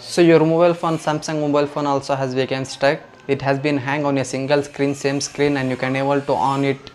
So your mobile phone, Samsung mobile phone also has weekend strike. It has been hang on a single screen, same screen, and you can able to on it.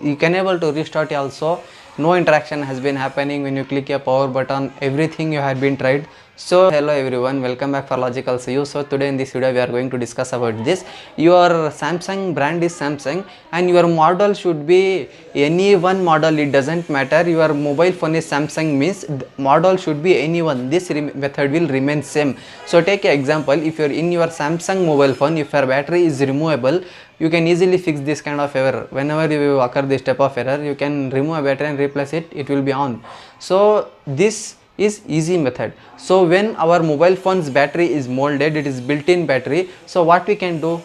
You can able to restart also. No interaction has been happening when you click a power button. Everything you had been tried. So hello everyone, welcome back for Logical CU. So today in this video we are going to discuss about this. Your Samsung brand is Samsung and your model should be any one model, it doesn't matter. Your mobile phone is Samsung means model should be any one. This method will remain same. So take an example, if you're in your Samsung mobile phone, if your battery is removable, you can easily fix this kind of error. Whenever you occur this type of error, you can remove a battery and replace it, it will be on. So this is easy method. So when our mobile phone's battery is molded, it is built-in battery, so what we can do,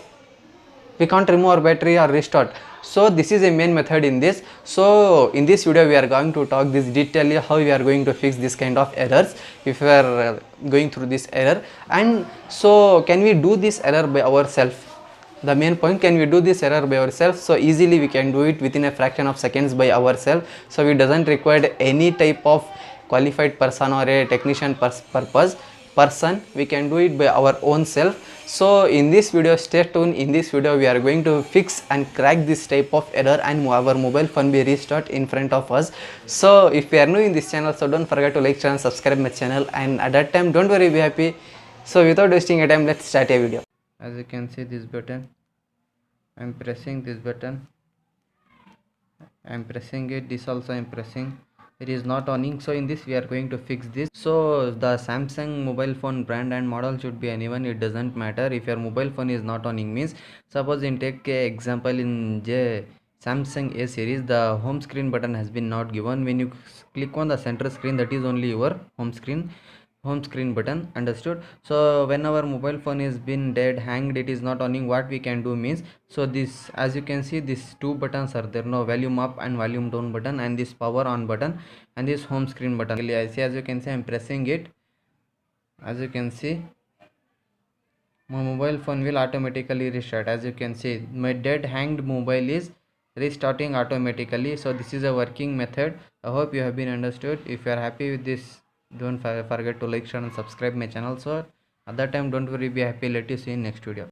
we can't remove our battery or restart. So this is a main method in this. So in this video we are going to talk this detailedly how we are going to fix this kind of errors if we are going through this error. And so can we do this error by ourselves? The main point, can we do this error by ourselves? So easily we can do it within a fraction of seconds by ourselves. So it doesn't require any type of qualified person or a technician person. We can do it by our own self. So in this video, stay tuned. In this video we are going to fix and crack this type of error and our mobile phone be restart in front of us. So if you are new in this channel, so don't forget to like, share and subscribe my channel, and at that time don't worry, be happy. So without wasting your time, let's start a video. As you can see this button, I am pressing this button, I am pressing it, this also I am pressing, it is not on. So in this we are going to fix this. So the Samsung mobile phone brand and model should be anyone, it doesn't matter. If your mobile phone is not on means, suppose in take a example in Samsung A series, the home screen button has been not given. When you click on the center screen, that is only your home screen button, understood? So when our mobile phone is been dead, hanged, it is not on, what we can do means, so this, as you can see, these two buttons are there, no volume up and volume down button, and this power on button and this home screen button. I see, as you can see, I'm pressing it. As you can see, my mobile phone will automatically restart. As you can see, my dead hanged mobile is restarting automatically. So this is a working method. I hope you have been understood. If you are happy with this, don't forget to like, share and subscribe my channel. So at that time, don't worry, be happy. Let you see in next video.